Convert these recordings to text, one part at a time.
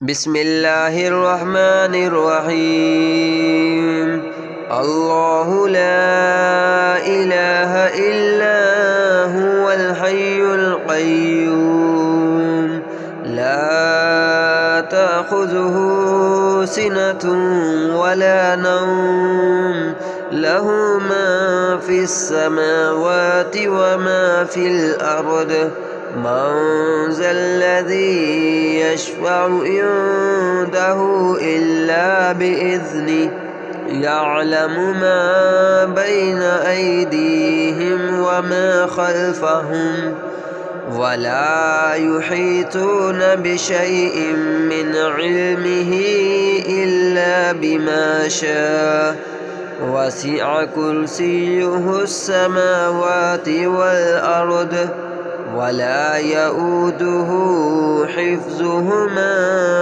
بسم الله الرحمن الرحيم. الله لا إله إلا هو الحي القيوم لا تأخذه سنة ولا نوم له ما في السماوات وما في الأرض من ذا الذي يشفع عنده إلا بإذنه يعلم ما بين أيديهم وما خلفهم ولا يحيطون بشيء من علمه إلا بما شاء وسع كرسيه السماوات والأرض ولا يؤوده حفظهما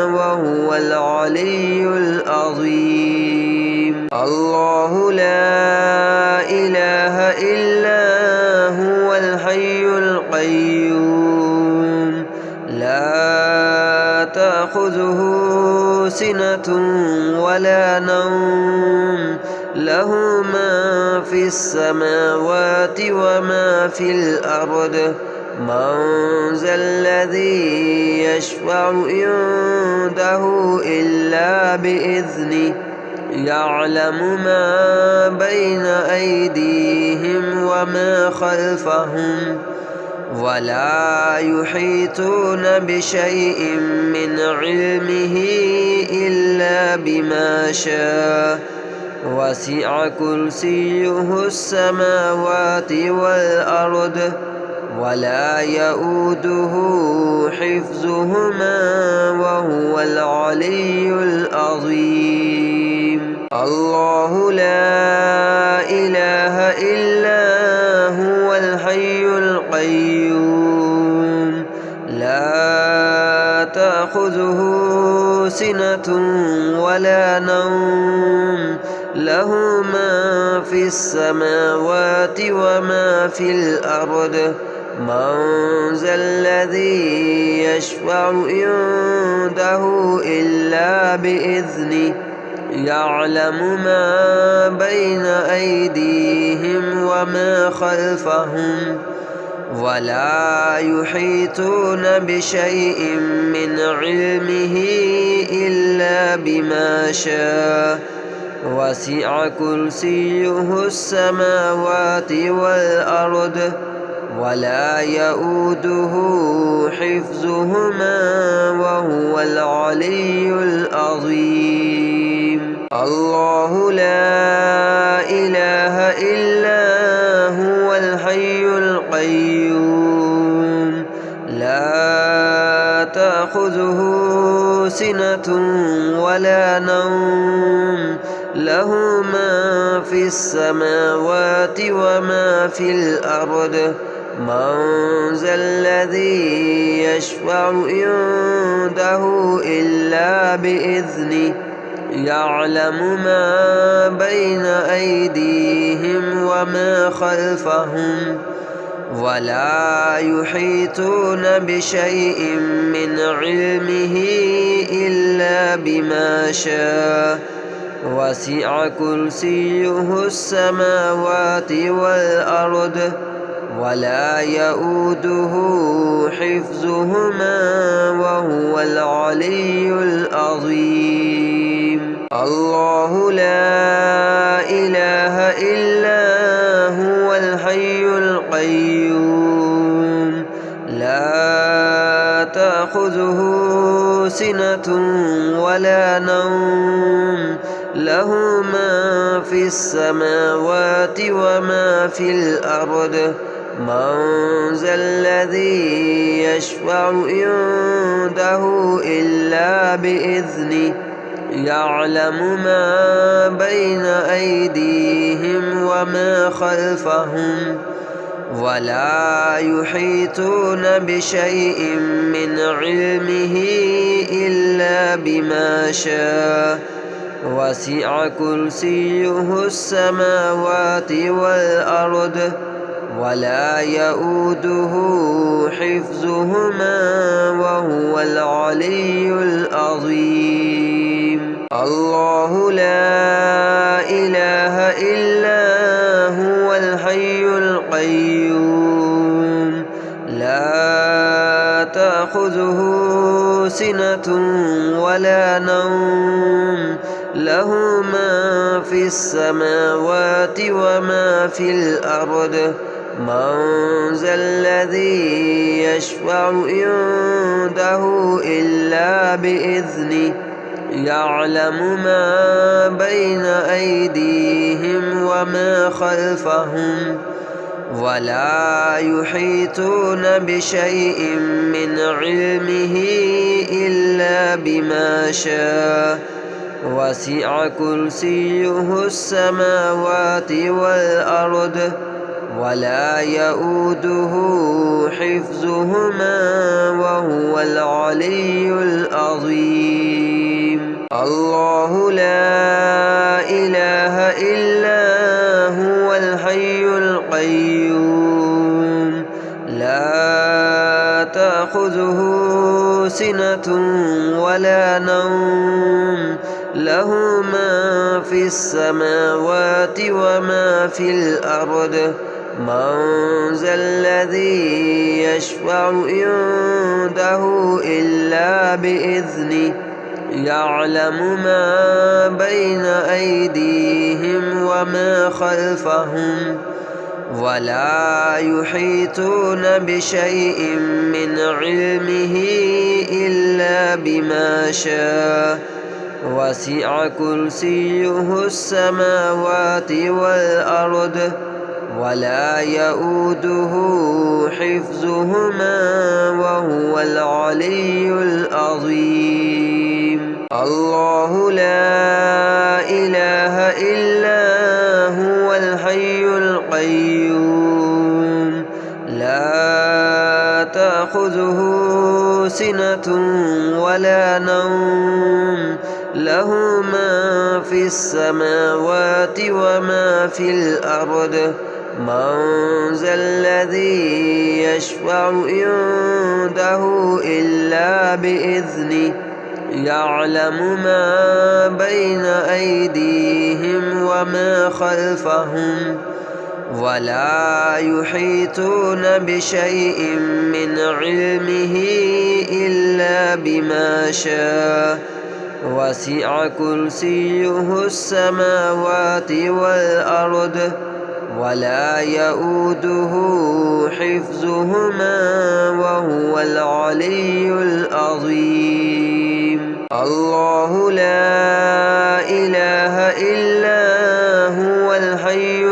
وهو العلي العظيم. الله لا إله إلا هو الحي القيوم لا تأخذه سنة ولا نوم له ما في السماوات وما في الأرض من ذا الذي يشفع عنده إلا بإذنه يعلم ما بين أيديهم وما خلفهم ولا يحيطون بشيء من علمه إلا بما شاء وسع كرسيه السماوات والأرض ولا يؤوده حفظهما وهو العلي العظيم. الله لا إله إلا هو الحي القيوم لا تأخذه سنة ولا نوم له ما في السماوات وما في الأرض من ذا الذي يشفع عنده إلا بإذنه يعلم ما بين أيديهم وما خلفهم ولا يحيطون بشيء من علمه إلا بما شاء وسع كرسيه السماوات والأرض ولا يؤوده حفظهما وهو العلي العظيم. الله لا إله إلا هو الحي القيوم لا تأخذه سنة ولا نوم له ما في السماوات وما في الأرض من ذا الذي يشفع عنده إلا بإذنه يعلم ما بين أيديهم وما خلفهم ولا يحيطون بشيء من علمه إلا بما شاء وسع كرسيه السماوات والأرض ولا يؤوده حفظهما وهو العلي العظيم. الله لا إله إلا هو الحي القيوم لا تأخذه سنة ولا نوم له ما في السماوات وما في الأرض من ذا الذي يشفع عنده إلا بإذنه يعلم ما بين أيديهم وما خلفهم ولا يحيطون بشيء من علمه إلا بما شاء وسع كرسيه السماوات والأرض ولا يؤوده حفظهما وهو العلي العظيم. الله لا إله إلا هو الحي القيوم لا تأخذه سنة ولا نوم له ما في السماوات وما في الأرض من ذا الذي يشفع عنده إلا بإذنه يعلم ما بين أيديهم وما خلفهم ولا يحيطون بشيء من علمه إلا بما شاء وسع كرسيه السماوات والأرض ولا يؤوده حفظهما وهو العلي العظيم. الله لا إله إلا هو الحي القيوم لا تأخذه سنة ولا نوم له ما في السماوات وما في الأرض من ذا الذي يشفع عنده إلا بإذنه يعلم ما بين أيديهم وما خلفهم ولا يحيطون بشيء من علمه إلا بما شاء وسع كرسيه السماوات والأرض ولا يؤوده حفظهما وهو العلي العظيم. الله لا إله إلا هو الحي القيوم لا تأخذه سنة ولا نوم له ما في السماوات وما في الأرض من ذا الذي يشفع عنده إلا بإذنه يعلم ما بين أيديهم وما خلفهم ولا يحيطون بشيء من علمه إلا بما شاء وسع كرسيه السماوات والأرض ولا يؤوده حفظهما وهو العلي العظيم. الله لا إله إلا هو الحي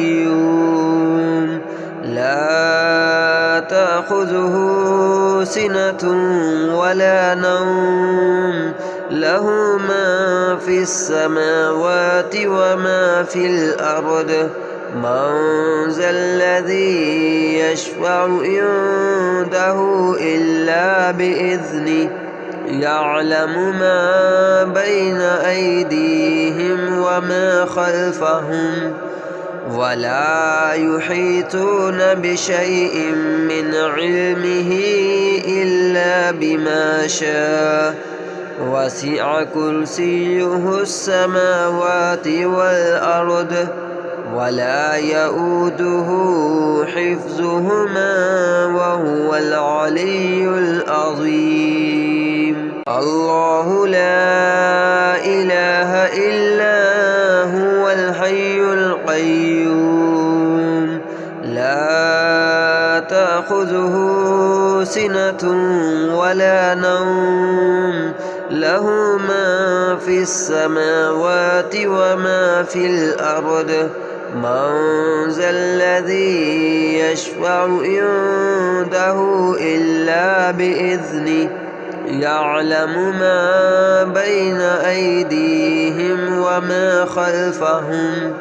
القيوم لا تأخذه سنة ولا نوم له ما في السماوات وما في الأرض من ذا الذي يشفع عنده إلا بإذنه يعلم ما بين أيديهم وما خلفهم ولا يحيطون بشيء من علمه إلا بما شاء وسع كرسيه السماوات والأرض ولا يؤوده حفظهما وهو العلي العظيم. الله لا إله إلا هو الحي القيوم لا تأخذه سنة ولا نوم له ما في السماوات وما في الأرض من ذا الذي يشفع عنده إلا بإذنه يعلم ما بين أيديهم وما خلفهم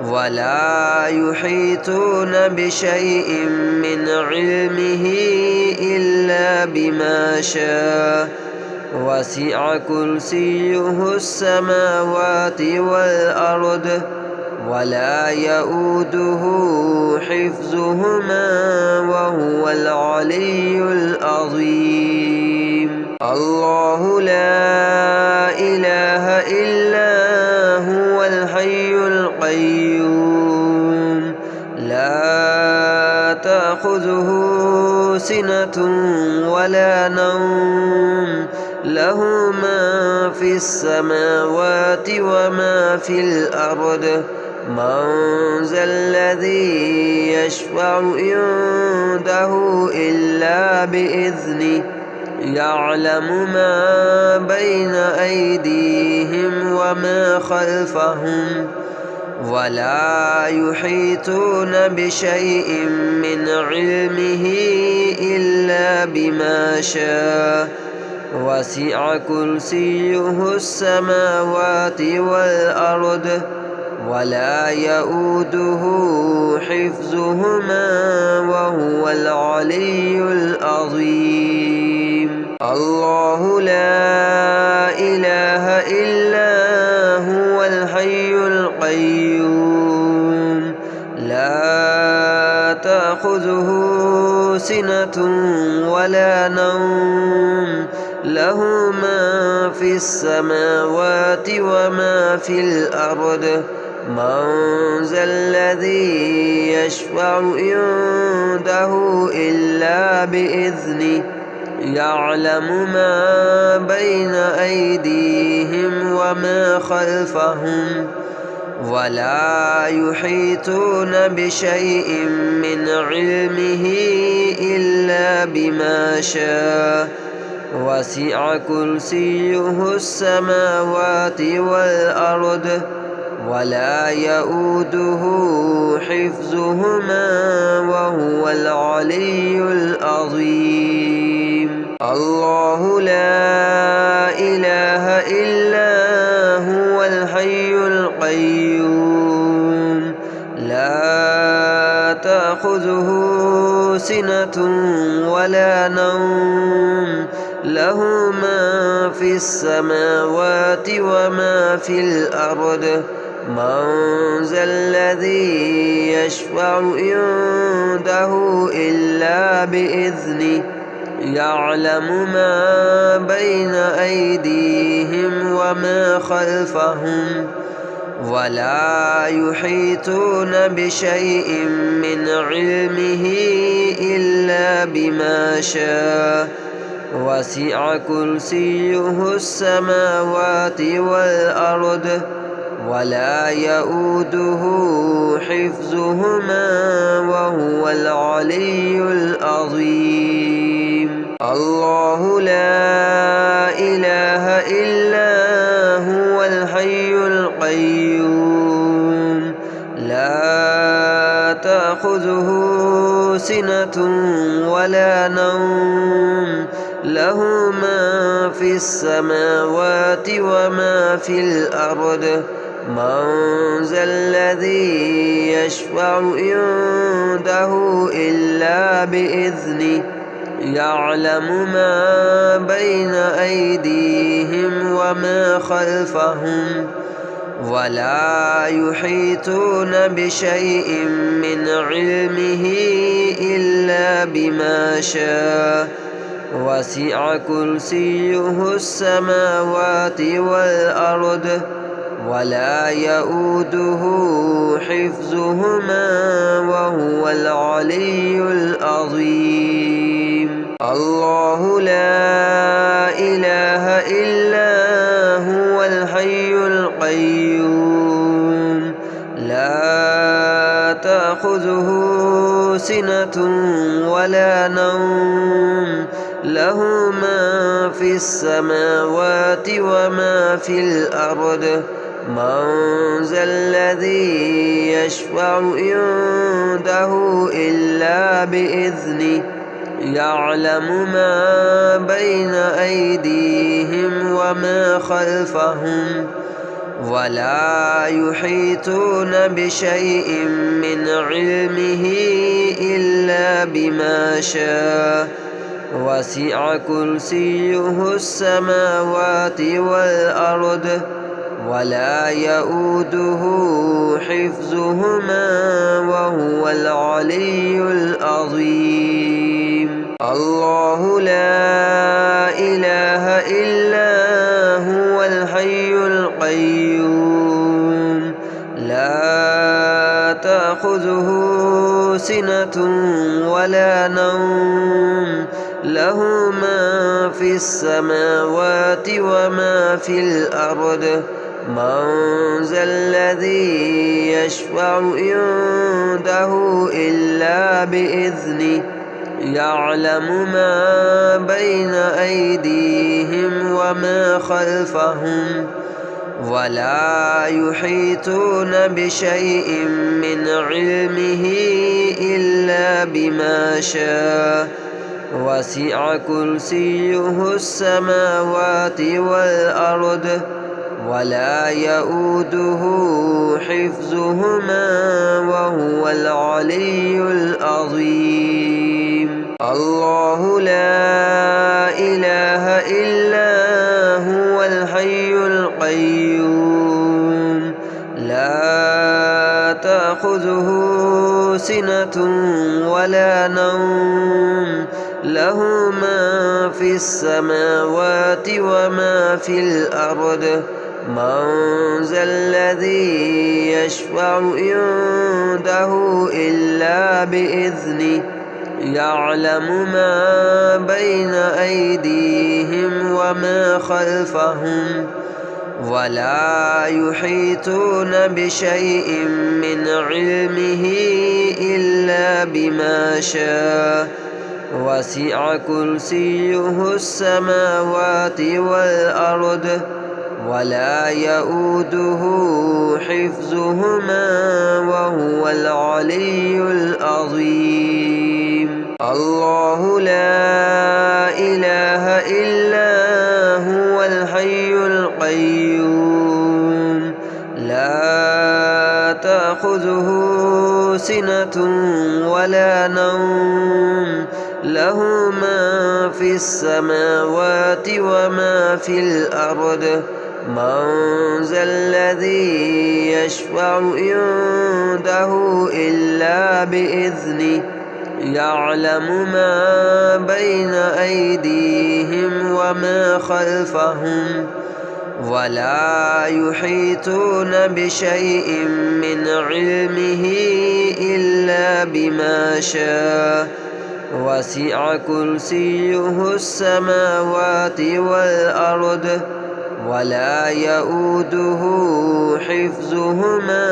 ولا يحيطون بشيء من علمه إلا بما شاء وسع كرسيه السماوات والأرض ولا يؤوده حفظهما وهو العلي العظيم. الله لا إله إلا هو الحي القيوم لا تأخذه سنة ولا نوم له ما في السماوات وما في الأرض من ذا الذي يشفع عنده إلا بإذنه يعلم ما بين أيديهم وما خلفهم ولا يحيطون بشيء من علمه إلا بما شاء وسع كرسيه السماوات والأرض ولا يؤوده حفظهما وهو العلي العظيم. الله لا إله إلا هو الحي القيوم لا تأخذه سنة ولا نوم له ما في السماوات وما في الأرض من ذا الذي يشفع عنده إلا بإذنه يعلم ما بين أيديهم وما خلفهم ولا يحيطون بشيء من علمه إلا بما شاء وسع كرسيه السماوات والأرض ولا يؤوده حفظهما وهو العلي العظيم. الله لا إله إلا هو الحي القيوم لا تأخذه سنة ولا نوم له ما في السماوات وما في الأرض من ذا الذي يشفع عنده إلا بإذنه يعلم ما بين أيديهم وما خلفهم ولا يحيطون بشيء من علمه إلا بما شاء وسع كرسيه السماوات والأرض ولا يؤوده حفظهما وهو العلي العظيم. الله لا إله إلا هو الحي القيوم لا تأخذه سنة ولا نوم له ما في السماوات وما في الأرض من ذا الذي يشفع عنده إلا بإذنه يعلم ما بين أيديهم وما خلفهم ولا يحيطون بشيء من علمه إلا بما شاء وسع كرسيه السماوات والأرض ولا يؤوده حفظهما وهو العلي العظيم. الله لا إله إلا هو الحي القيوم لا تأخذه سنة ولا نوم له ما في السماوات وما في الأرض من ذا الذي يشفع عنده إلا بإذنه يعلم ما بين أيديهم وما خلفهم ولا يحيطون بشيء من علمه إلا بما شاء وسع كرسيه السماوات والأرض ولا يؤوده حفظهما وهو العلي العظيم. الله لا إله إلا هو الحي القيوم لا تأخذه سنة ولا نوم له ما في السماوات وما في الأرض من ذا الذي يشفع عنده إلا بإذنه يعلم ما بين أيديهم وما خلفهم ولا يحيطون بشيء من علمه إلا بما شاء وسع كرسيه السماوات والأرض ولا يؤوده حفظهما وهو العلي العظيم. الله لا إله إلا هو الحي القيوم لا تأخذه سنة ولا نوم له ما في السماوات وما في الأرض من ذا الذي يشفع عنده إلا بإذنه يعلم ما بين أيديهم وما خلفهم ولا يحيطون بشيء من علمه إلا بما شاء وسع كرسيه السماوات والأرض ولا يؤوده حفظهما وهو العلي العظيم. الله لا إله إلا هو الحي القيوم لا تأخذه سنة ولا نوم له ما في السماوات وما في الأرض من ذا الذي يشفع عنده إلا بإذنه يعلم ما بين أيديهم وما خلفهم ولا يحيطون بشيء من علمه إلا بما شاء وسع كرسيه السماوات والأرض ولا يؤوده حفظهما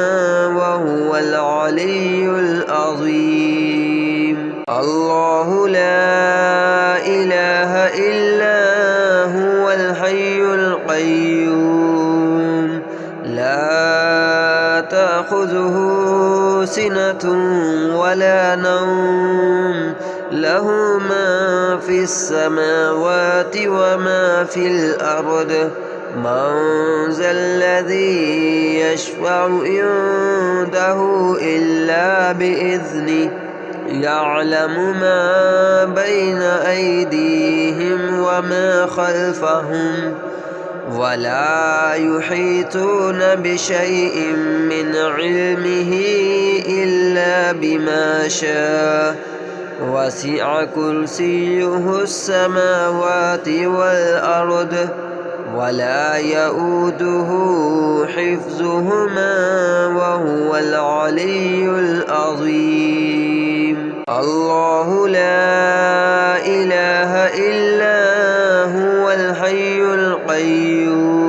وهو العلي العظيم. الله لا إله إلا هو الحي القيوم لا تأخذه سنة ولا نوم له ما في السماوات وما في الأرض من ذا الذي يشفع عنده إلا بإذنه يعلم ما بين أيديهم وما خلفهم ولا يحيطون بشيء من علمه إلا بما شاء وسع كرسيه السماوات والأرض ولا يؤوده حفظهما وهو العلي العظيم. الله لا إله إلا هو الحي القيوم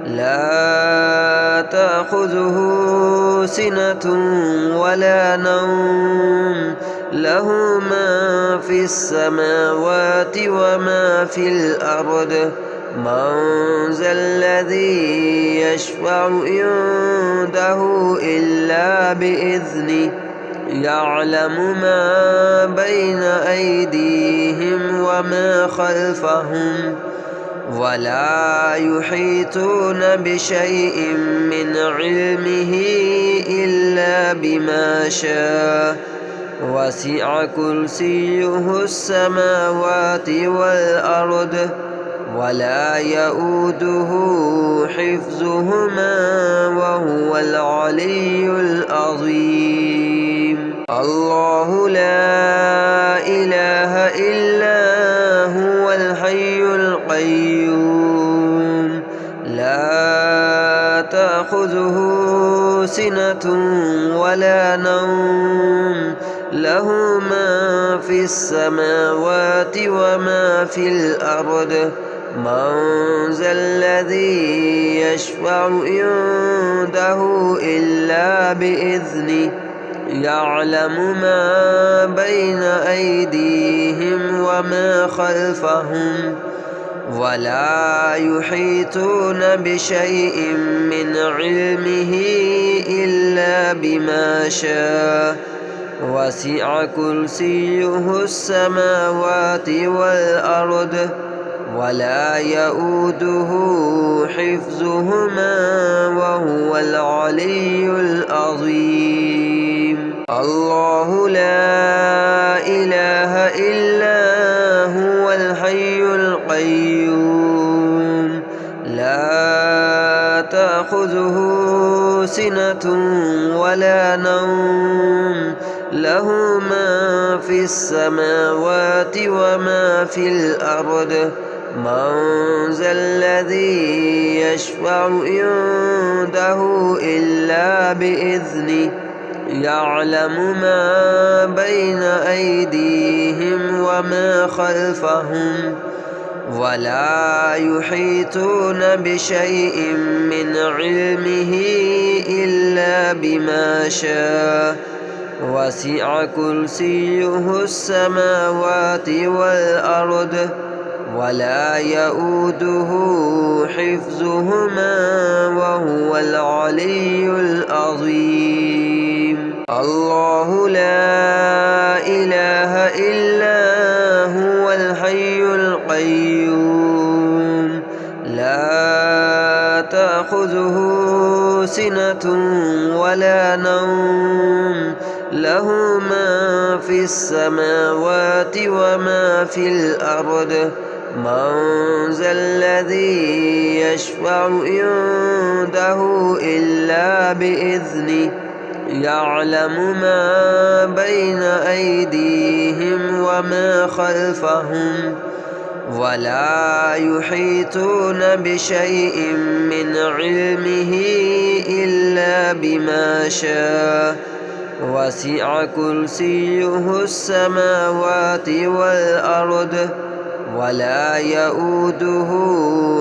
لا تأخذه سنة ولا نوم له ما في السماوات وما في الأرض من ذا الذي يشفع عنده إلا بإذنه يعلم ما بين أيديهم وما خلفهم ولا يحيطون بشيء من علمه إلا بما شاء وسع كرسيه السماوات والأرض ولا يؤوده حفظهما وهو العلي العظيم. الله لا إله إلا هو الحي القيوم لا تأخذه سنة ولا نوم له ما في السماوات وما في الأرض من ذا الذي يشفع عنده إلا بإذنه يعلم ما بين أيديهم وما خلفهم ولا يحيطون بشيء من علمه إلا بما شاء وسع كرسيه السماوات والأرض ولا يؤوده حفظهما وهو العلي العظيم. الله لا إله إلا هو الحي القيوم لا تأخذه سنة ولا نوم له ما في السماوات وما في الأرض من ذا الذي يشفع عنده إلا بإذنه يعلم ما بين أيديهم وما خلفهم ولا يحيطون بشيء من علمه إلا بما شاء وسع كرسيه السماوات والأرض ولا يؤوده حفظهما وهو العلي العظيم. الله لا إله إلا هو الحي القيوم لا تأخذه سنة ولا نوم له ما في السماوات وما في الأرض من ذا الذي يشفع عنده إلا بإذنه يعلم ما بين أيديهم وما خلفهم ولا يحيطون بشيء من علمه إلا بما شاء وسع كرسيه السماوات والأرض ولا يؤوده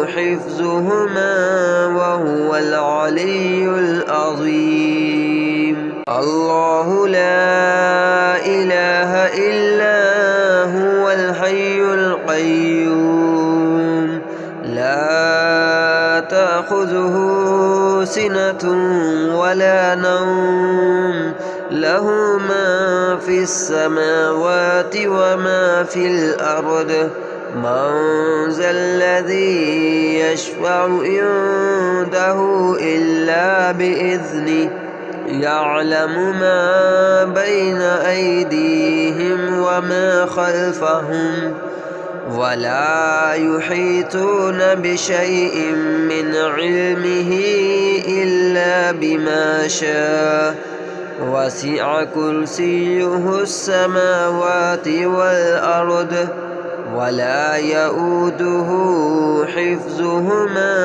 حفظهما وهو العلي العظيم. الله لا إله إلا هو الحي القيوم لا تأخذه سنة ولا نوم له ما في السماوات وما في الأرض من ذا الذي يشفع عنده إلا بإذنه يعلم ما بين أيديهم وما خلفهم ولا يحيطون بشيء من علمه إلا بما شاء وسع كرسيه السماوات والأرض ولا يؤوده حفظهما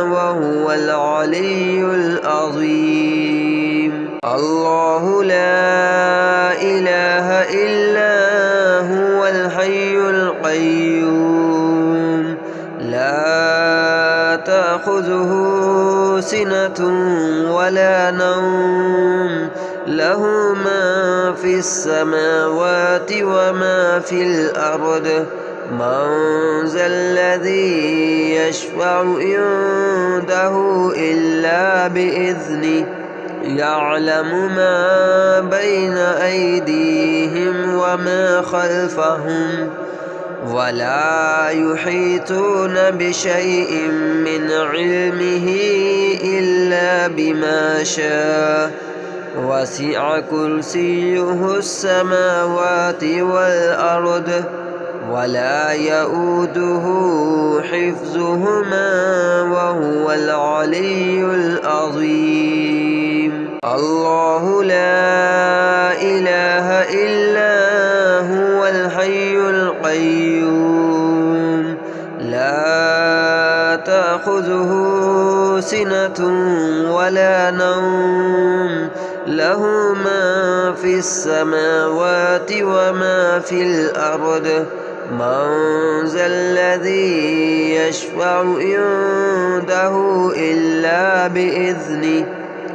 وهو العلي العظيم. الله لا إله إلا هو الحي القيوم لا تأخذه سنة ولا نوم له ما في السماوات وما في الأرض من ذا الذي يشفع عنده إلا بإذنه يعلم ما بين أيديهم وما خلفهم ولا يحيطون بشيء من علمه إلا بما شاء وسع كرسيه السماوات والأرض ولا يؤوده حفظهما وهو العلي العظيم. الله لا إله إلا هو الحي القيوم لا تأخذه سنة ولا نوم له ما في السماوات وما في الأرض من ذا الذي يشفع عنده إلا بإذنه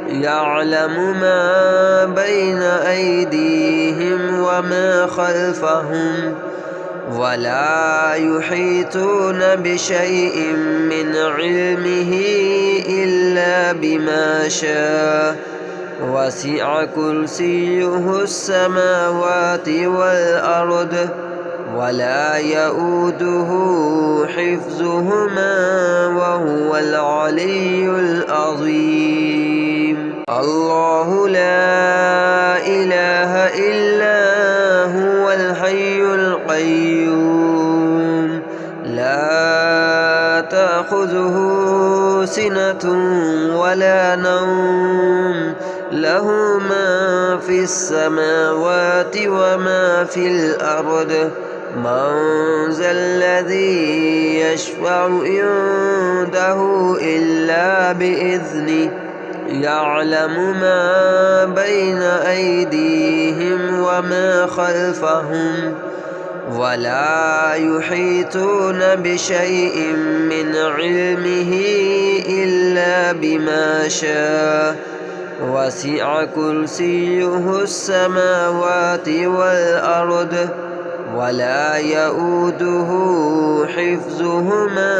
يعلم ما بين أيديهم وما خلفهم ولا يحيطون بشيء من علمه إلا بما شاء وسع كرسيه السماوات والأرض ولا يؤوده حفظهما وهو العلي العظيم. الله لا إله إلا هو الحي القيوم لا تأخذه سنة ولا نوم له ما في السماوات وما في الأرض من ذا الذي يشفع عنده إلا بإذنه يعلم ما بين أيديهم وما خلفهم ولا يحيطون بشيء من علمه إلا بما شاء وسع كرسيه السماوات والأرض ولا يؤوده حفظهما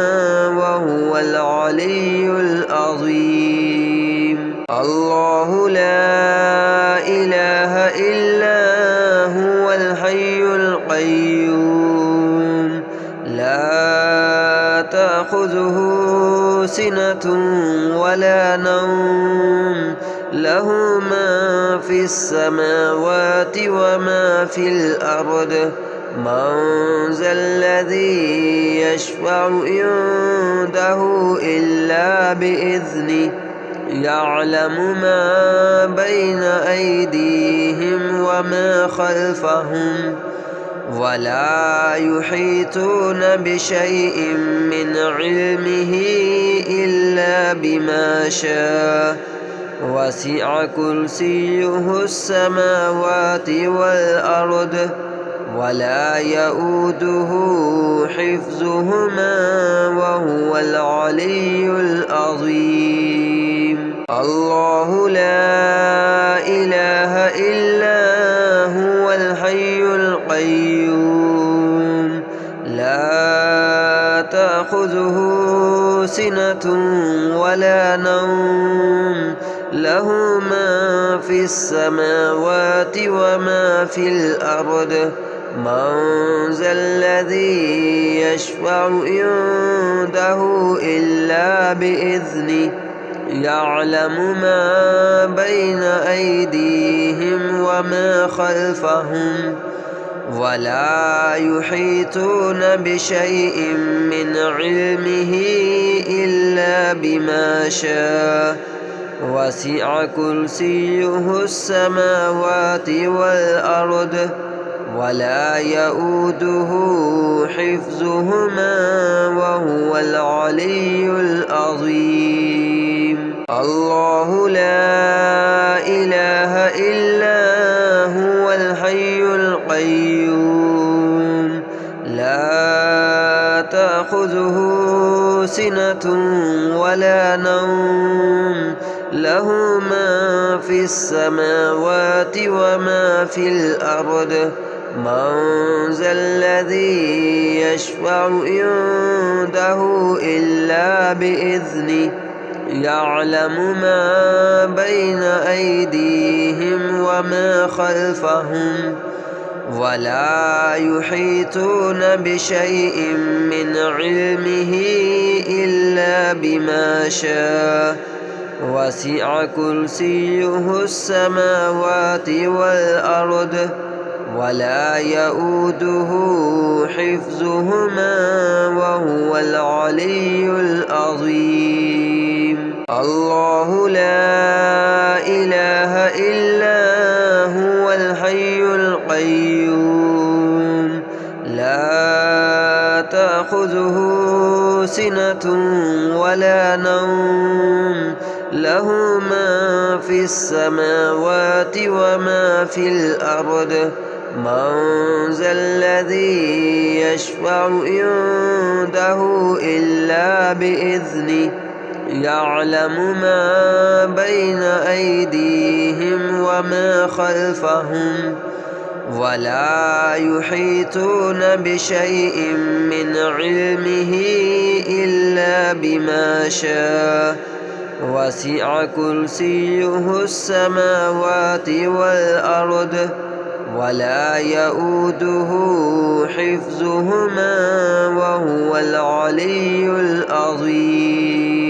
وهو العلي العظيم. الله لا إله إلا هو الحي القيوم لا تأخذه سنة ولا نوم له ما في السماوات وما في الأرض من ذا الذي يشفع عنده إلا بإذنه يعلم ما بين أيديهم وما خلفهم ولا يحيطون بشيء من علمه إلا بما شاء وسع كرسيه السماوات والأرض ولا يؤوده حفظهما وهو العلي العظيم. الله لا إله إلا هو الحي القيوم لا تأخذه سنة ولا نوم له ما في السماوات وما في الأرض من ذا الذي يشفع عنده إلا بإذنه يعلم ما بين أيديهم وما خلفهم ولا يحيطون بشيء من علمه إلا بما شاء وسع كرسيه السماوات والأرض ولا يؤوده حفظهما وهو العلي العظيم. الله لا إله إلا هو الحي القيوم لا تأخذه سنة ولا نوم له ما في السماوات وما في الأرض من ذا الذي يشفع عنده إلا بإذنه يعلم ما بين أيديهم وما خلفهم ولا يحيطون بشيء من علمه إلا بما شاء وسع كرسيه السماوات والأرض ولا يؤوده حفظهما وهو العلي العظيم. الله لا إله إلا هو الحي القيوم لا تأخذه سنة ولا نوم له ما في السماوات وما في الأرض من ذا الذي يشفع عنده إلا بإذنه يعلم ما بين أيديهم وما خلفهم ولا يحيطون بشيء من علمه إلا بما شاء وسع كرسيه السماوات والأرض ولا يؤوده حفظهما وهو العلي العظيم.